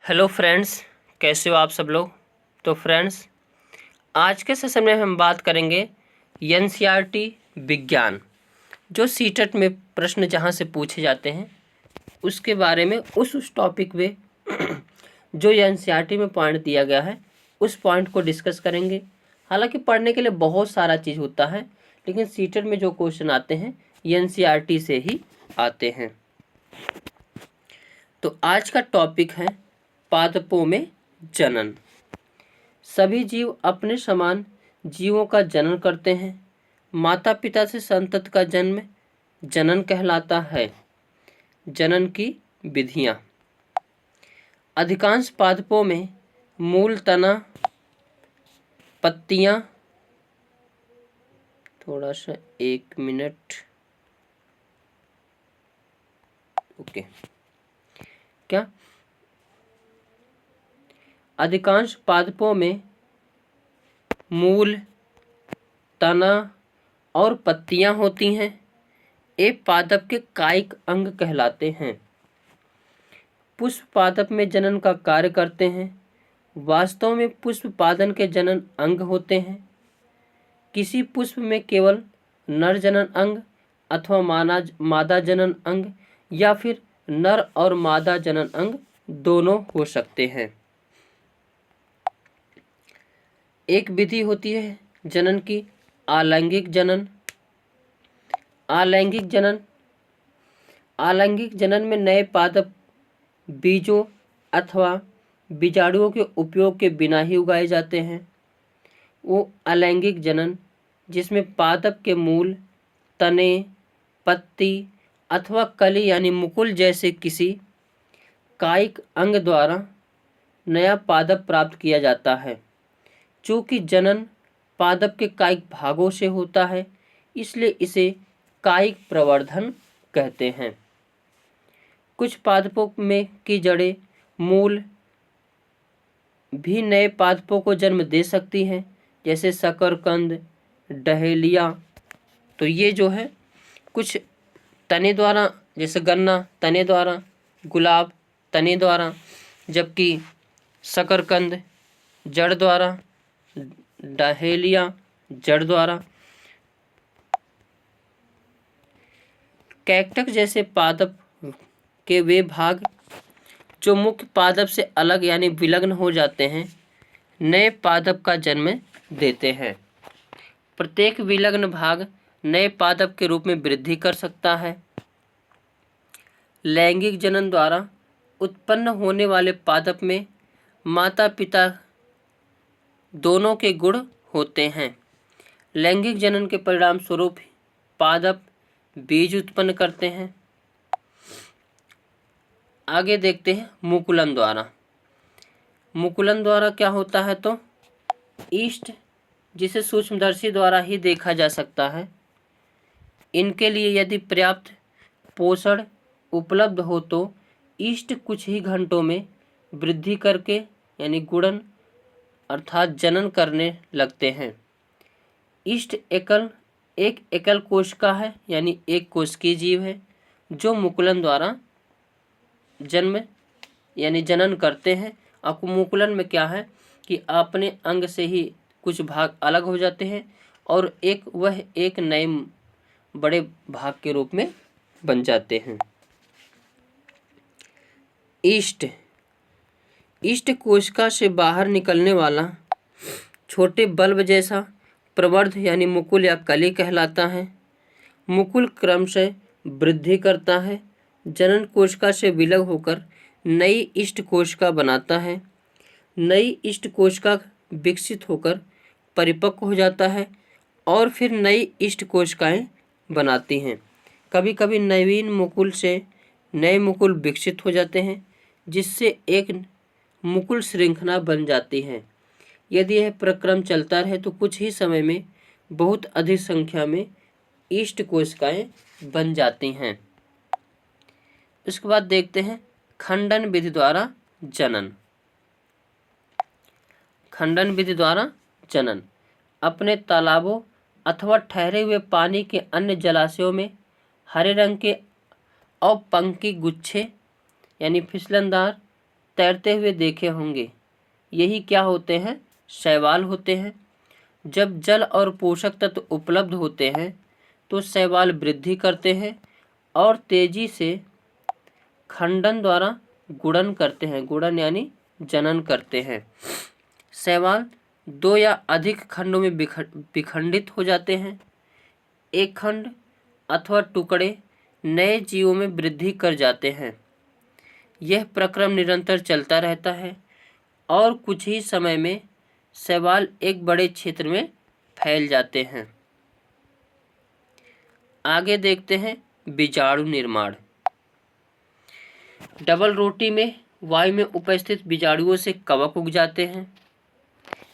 Hello friends, कैसे हो आप सब लोग। तो फ्रेंड्स, आज के सेशन में हम बात करेंगे एनसीईआरटी विज्ञान, जो सीटेट में प्रश्न जहां से पूछे जाते हैं उसके बारे में, उस टॉपिक में जो एनसीईआरटी में पॉइंट दिया गया है उस पॉइंट को डिस्कस करेंगे। हालांकि पढ़ने के लिए बहुत सारा चीज़ होता है, लेकिन सीटेट में जो क्वेश्चन आते हैं एनसीईआरटी से ही आते हैं। तो आज का टॉपिक है पादपों में जनन। सभी जीव अपने समान जीवों का जनन करते हैं। माता पिता से संतति का जन्म जनन कहलाता है। जनन की विधियां। अधिकांश पादपों में मूल, तना, पत्तियां, थोड़ा सा 1 मिनट, ओके, क्या अधिकांश पादपों में मूल, तना और पत्तियां होती हैं। ये पादप के कायिक अंग कहलाते हैं। पुष्प पादप में जनन का कार्य करते हैं। वास्तव में पुष्प पादन के जनन अंग होते हैं। किसी पुष्प में केवल नर जनन अंग अथवा मादा जनन अंग या फिर नर और मादा जनन अंग दोनों हो सकते हैं। एक विधि होती है जनन की, अलैंगिक जनन। अलैंगिक जनन, अलैंगिक जनन में नए पादप बीजों अथवा बीजाणुओं के उपयोग के बिना ही उगाए जाते हैं। वो अलैंगिक जनन जिसमें पादप के मूल, तने, पत्ती अथवा कली यानी मुकुल जैसे किसी कायिक अंग द्वारा नया पादप प्राप्त किया जाता है। चूँकि जनन पादप के कायिक भागों से होता है, इसलिए इसे कायिक प्रवर्धन कहते हैं। कुछ पादपों में की जड़ें, मूल भी नए पादपों को जन्म दे सकती हैं, जैसे शकरकंद, डहेलिया। तो ये जो है कुछ तने द्वारा, जैसे गन्ना तने द्वारा, गुलाब तने द्वारा, जबकि शकरकंद जड़ द्वारा, डहेलिया जड़ द्वारा। कैक्टस जैसे पादप के वे भाग जो मुख्य पादप से अलग यानी विलग्न हो जाते हैं, नए पादप का जन्म देते हैं। प्रत्येक विलग्न भाग नए पादप के रूप में वृद्धि कर सकता है। लैंगिक जनन द्वारा उत्पन्न होने वाले पादप में माता पिता दोनों के गुण होते हैं। लैंगिक जनन के परिणाम स्वरूप पादप बीज उत्पन्न करते हैं। आगे देखते हैं मुकुलन द्वारा। मुकुलन द्वारा क्या होता है, तो ईस्ट जिसे सूक्ष्मदर्शी द्वारा ही देखा जा सकता है, इनके लिए यदि पर्याप्त पोषण उपलब्ध हो तो ईस्ट कुछ ही घंटों में वृद्धि करके यानी गुणन अर्थात जनन करने लगते हैं। ईस्ट एक एकल कोशिका है यानी एक कोशिकीय जीव है जो मुकुलन द्वारा जन्म यानी जनन करते हैं। और मुकुलन में क्या है कि अपने अंग से ही कुछ भाग अलग हो जाते हैं और वह एक नए बड़े भाग के रूप में बन जाते हैं। ईस्ट कोशिका से बाहर निकलने वाला छोटे बल्ब जैसा प्रवर्ध यानी मुकुल या कली कहलाता है। मुकुल क्रमशः वृद्धि करता है, जनन कोशिका से विलग होकर नई ईस्ट कोशिका बनाता है। नई ईस्ट कोशिका विकसित होकर परिपक्व हो जाता है और फिर नई ईस्ट कोशिकाएं बनाती हैं। कभी कभी नवीन मुकुल से नए मुकुल विकसित हो जाते हैं, जिससे एक मुकुल श्रृंखला बन जाती है। यदि यह प्रक्रम चलता रहे तो कुछ ही समय में बहुत अधिक संख्या में ईस्ट कोशिकाएं बन जाती हैं। इसके बाद देखते हैं खंडन विधि द्वारा जनन। खंडन विधि द्वारा जनन अपने तालाबों अथवा ठहरे हुए पानी के अन्य जलाशयों में हरे रंग के अपंकी गुच्छे यानी फिसलनदार तैरते हुए देखे होंगे। यही क्या होते हैं? शैवाल होते हैं। जब जल और पोषक तत्व उपलब्ध होते हैं तो शैवाल वृद्धि करते हैं और तेजी से खंडन द्वारा गुणन करते हैं। गुणन यानी जनन करते हैं। शैवाल दो या अधिक खंडों में विखंडित हो जाते हैं। एक खंड अथवा टुकड़े नए जीवों में वृद्धि कर जाते हैं। यह प्रक्रम निरंतर चलता रहता है और कुछ ही समय में शैवाल एक बड़े क्षेत्र में फैल जाते हैं। आगे देखते हैं बीजाणु निर्माण। डबल रोटी में वायु में उपस्थित बीजाणुओं से कवक उग जाते हैं।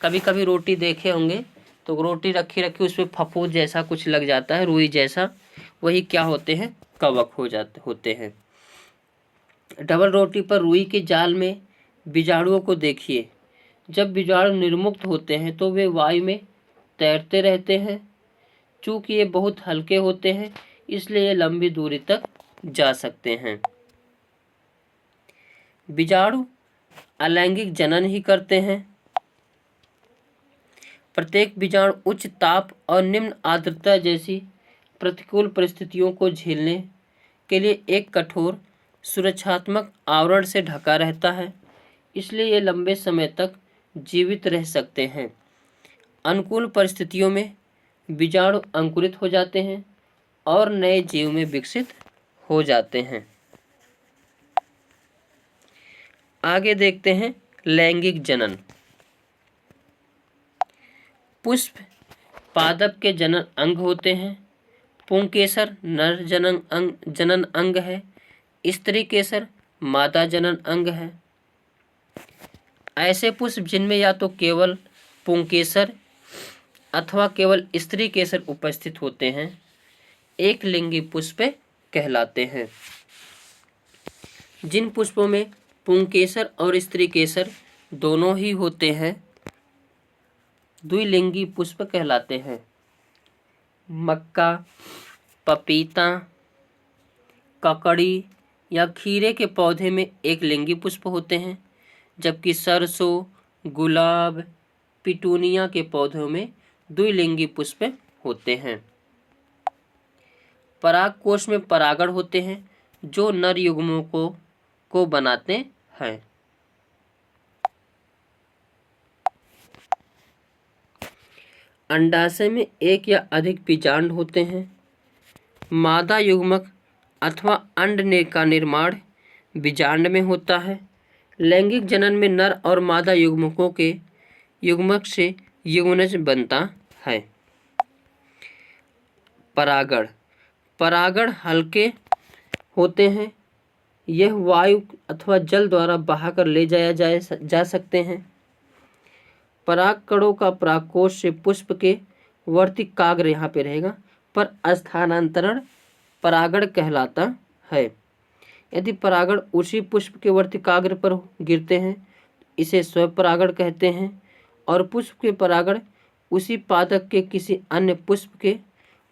कभी कभी रोटी देखे होंगे तो रोटी रखी रखी उसमें फफूंद जैसा कुछ लग जाता है, रुई जैसा, वही क्या होते हैं? कवक होते हैं। डबल रोटी पर रुई के जाल में बीजाणुओं को देखिए। जब बीजाणु निर्मुक्त होते हैं तो वे वायु में तैरते रहते हैं। चूँकि ये बहुत हल्के होते हैं इसलिए ये लंबी दूरी तक जा सकते हैं। बीजाणु अलैंगिक जनन ही करते हैं। प्रत्येक बीजाणु उच्च ताप और निम्न आर्द्रता जैसी प्रतिकूल परिस्थितियों को झेलने के लिए एक कठोर सुरक्षात्मक आवरण से ढका रहता है, इसलिए ये लंबे समय तक जीवित रह सकते हैं। अनुकूल परिस्थितियों में बीजाणु अंकुरित हो जाते हैं और नए जीव में विकसित हो जाते हैं। आगे देखते हैं लैंगिक जनन। पुष्प पादप के जनन अंग होते हैं। पुंकेसर नर जनन अंग है। स्त्री केसर मादा जनन अंग है। ऐसे पुष्प जिनमें या तो केवल पुंकेसर अथवा केवल स्त्री केसर उपस्थित होते हैं एक लिंगी पुष्प कहलाते हैं। जिन पुष्पों में पुंकेसर और स्त्री केसर दोनों ही होते हैं द्विलिंगी पुष्प कहलाते हैं। मक्का, पपीता, ककड़ी या खीरे के पौधे में एक लिंगी पुष्प होते हैं, जबकि सरसों, गुलाब, पिटूनिया के पौधों में द्विलिंगी पुष्प होते हैं। परागकोश में परागण होते हैं जो नर युग्मों को बनाते हैं। अंडाशय में एक या अधिक बीजांड होते हैं। मादा युग्मक अथवा अंड का निर्माण बीजांड में होता है। लैंगिक जनन में नर और मादा युग्मकों के युग्मक से युग्मनज बनता है। परागण। परागण हल्के होते हैं। यह वायु अथवा जल द्वारा बहाकर ले जा सकते हैं। परागकणों का परागकोश से पुष्प के वर्तिकाग्र यहाँ पे रहेगा पर स्थानांतरण परागण कहलाता है। यदि परागण उसी पुष्प के वर्तिकाग्र पर गिरते हैं इसे स्वपरागण कहते हैं और पुष्प के परागण उसी पादप के किसी अन्य पुष्प के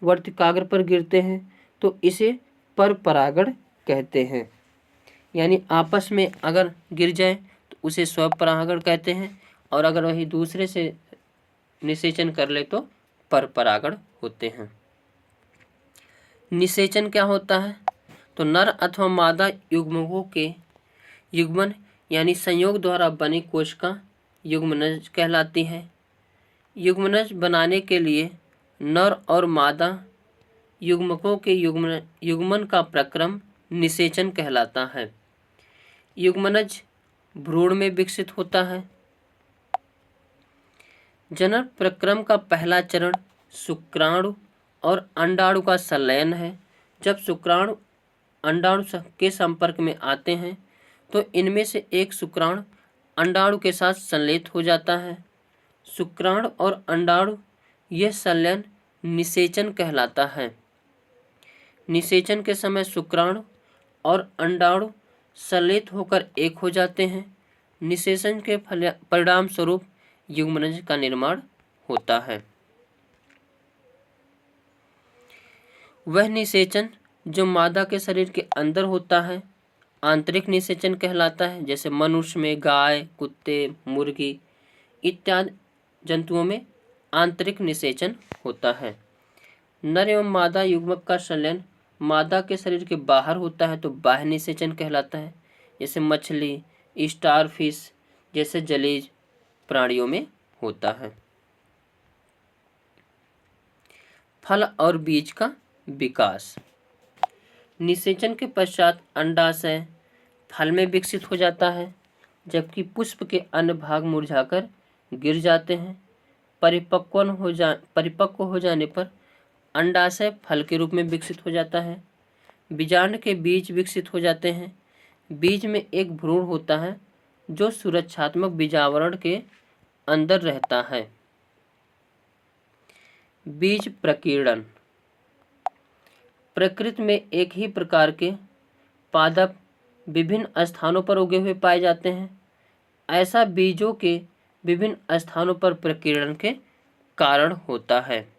वर्तिकाग्र पर गिरते हैं तो इसे परपरागण कहते हैं। यानी आपस में अगर गिर जाए तो उसे स्वपरागण कहते हैं और अगर वही दूसरे से निषेचन कर ले तो परपरागण होते हैं। निषेचन क्या होता है? तो नर अथवा मादा युग्मकों के युग्मन यानी संयोग द्वारा बनी कोशिका युग्मनज कहलाती है। युग्मनज बनाने के लिए नर और मादा युग्मकों के युग्मन का प्रक्रम निषेचन कहलाता है। युग्मनज भ्रूण में विकसित होता है। जनन प्रक्रम का पहला चरण शुक्राणु और अंडाणु का संलयन है। जब शुक्राणु अंडाणु के संपर्क में आते हैं तो इनमें से एक शुक्राणु अंडाणु के साथ संलेत हो जाता है। शुक्राणु और अंडाणु यह संलयन निषेचन कहलाता है। निषेचन के समय शुक्राणु और अंडाणु संलेत होकर एक हो जाते हैं। निषेचन के परिणाम स्वरूप युग्मनज का निर्माण होता है। वह निषेचन जो मादा के शरीर के अंदर होता है आंतरिक निषेचन कहलाता है। जैसे मनुष्य में, गाय, कुत्ते, मुर्गी इत्यादि जंतुओं में आंतरिक निषेचन होता है। नर एवं मादा युग्मक का संलयन मादा के शरीर के बाहर होता है तो बाह्य निषेचन कहलाता है। जैसे मछली, स्टारफिश जैसे जलीय प्राणियों में होता है। फल और बीज का विकास। निषेचन के पश्चात अंडाशय फल में विकसित हो जाता है, जबकि पुष्प के अन्य भाग मुरझाकर गिर जाते हैं। परिपक्व हो जाने पर अंडाशय फल के रूप में विकसित हो जाता है। बीजांड के बीज विकसित हो जाते हैं। बीज में एक भ्रूण होता है जो सुरक्षात्मक बीजावरण के अंदर रहता है। बीज प्रकीर्णन। प्रकृति में एक ही प्रकार के पादप विभिन्न स्थानों पर उगे हुए पाए जाते हैं। ऐसा बीजों के विभिन्न स्थानों पर प्रकीर्णन के कारण होता है।